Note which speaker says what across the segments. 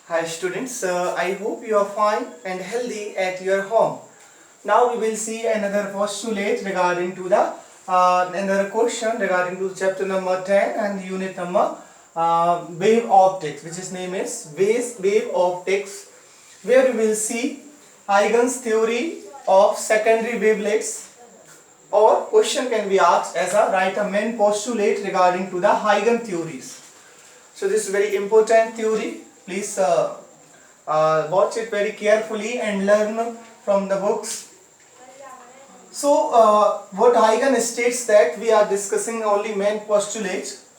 Speaker 1: Hi students, I hope you are fine and healthy at your home. Now we will see another postulate regarding to the another question regarding to chapter number 10 and unit number wave optics, which is name is wave optics, where we will see Huygens theory of secondary wavelets, or question can be asked as a write a main postulate regarding to the Huygens theories. So this is very important theory. Please watch it very carefully and learn from the books. So what Huygens states that we are discussing only main postulates.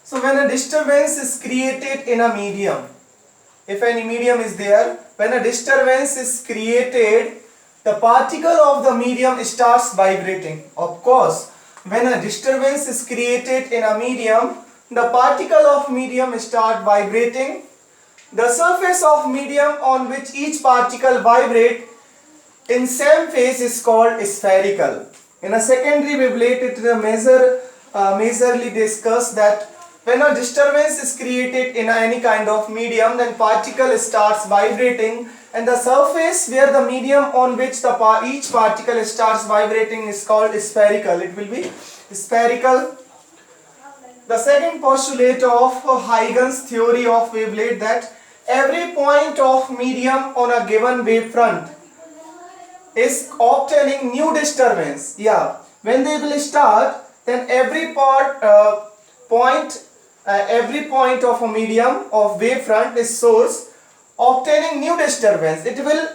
Speaker 1: So when a disturbance is created in a medium, if any medium is there, when a disturbance is created, the particle of the medium starts vibrating. Of course, when a disturbance is created in a medium, the particle of medium start vibrating. The surface of medium on which each particle vibrate in same phase is called spherical. In a secondary wavelet, it is majorly discussed that when a disturbance is created in any kind of medium, then particle starts vibrating, and the surface where the medium on which each particle starts vibrating is called spherical. It will be spherical. The second postulate of Huygens theory of wavelet, that every point of medium on a given wavefront is obtaining new disturbance. Yeah, when they will start, then every point of a medium of wavefront is source obtaining new disturbance. It will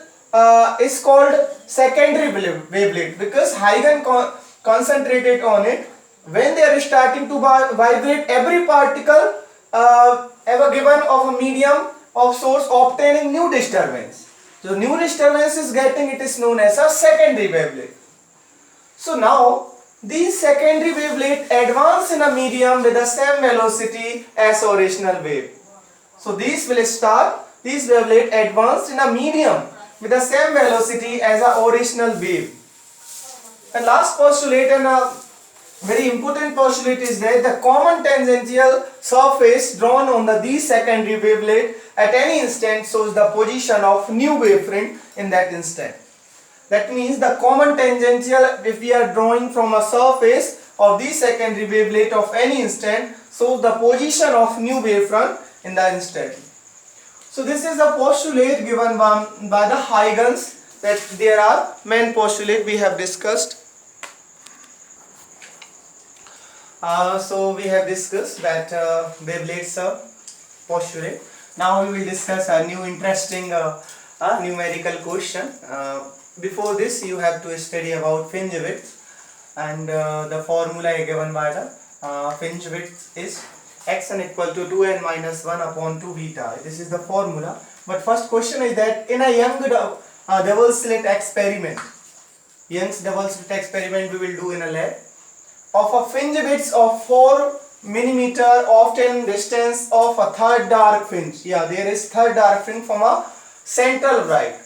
Speaker 1: is called secondary wavelet, because Huygens concentrated on it. When they are starting to vibrate, every particle ever given of a medium of source obtaining new disturbance. So new disturbance is getting, it is known as a secondary wavelet. So now these secondary wavelet advance in a medium with the same velocity as original wave. So these wavelet advance in a medium with the same velocity as a original wave. And last postulate, and a very important postulate, is that the common tangential surface drawn on these secondary wavelet at any instant shows the position of new wavefront in that instant. That means the common tangential, if we are drawing from a surface of the secondary wavelet of any instant, shows the position of new wavefront in the instant. So this is a postulate given by the Huygens, that there are main postulate we have discussed. So we have discussed that wavelets postulate. Now we will discuss a new interesting numerical question. Before this, you have to study about fringe width, and the formula given by the fringe width is xn equal to 2n minus 1 upon 2 beta. This is the formula. But first question is that in a Young double slit experiment, Young's double slit experiment we will do in a lab, of a fringe width of 4 millimeter, often distance of a third dark fringe. Yeah, there is third dark fringe from a central bright.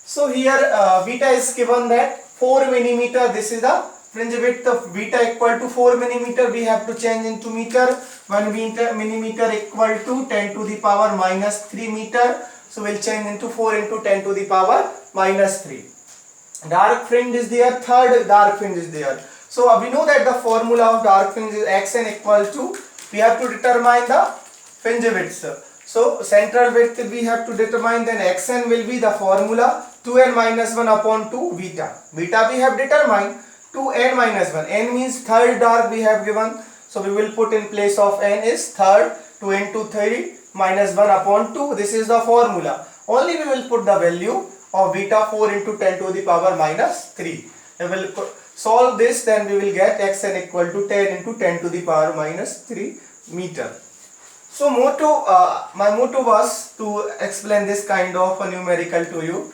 Speaker 1: So here beta is given that 4 millimeter. This is the fringe width of beta equal to 4 millimeter. We have to change into meter. 1 millimeter equal to 10 to the power minus 3 meter. So we'll change into 4 into 10 to the power minus 3. Dark fringe is there, third dark fringe is there. So we know that the formula of dark fringe is xn equal to, we have to determine the fringe width. So central width we have to determine, then xn will be the formula 2n minus 1 upon 2 beta. Beta we have determined, 2n minus 1. N means third dark we have given. So we will put in place of n is third, 2 into 3 minus 1 upon 2. This is the formula. Only we will put the value of beta 4 into 10 to the power minus 3. We will solve this, then we will get xn equal to 10 into 10 to the power minus 3 meter. So my motto was to explain this kind of a numerical to you.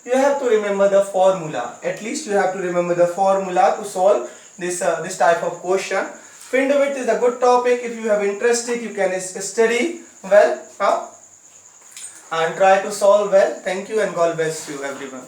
Speaker 1: You have to remember the formula. At least you have to remember the formula to solve this type of question. Fringe width is a good topic. If you have interested, you can study well and try to solve well. Thank you and God bless you everyone.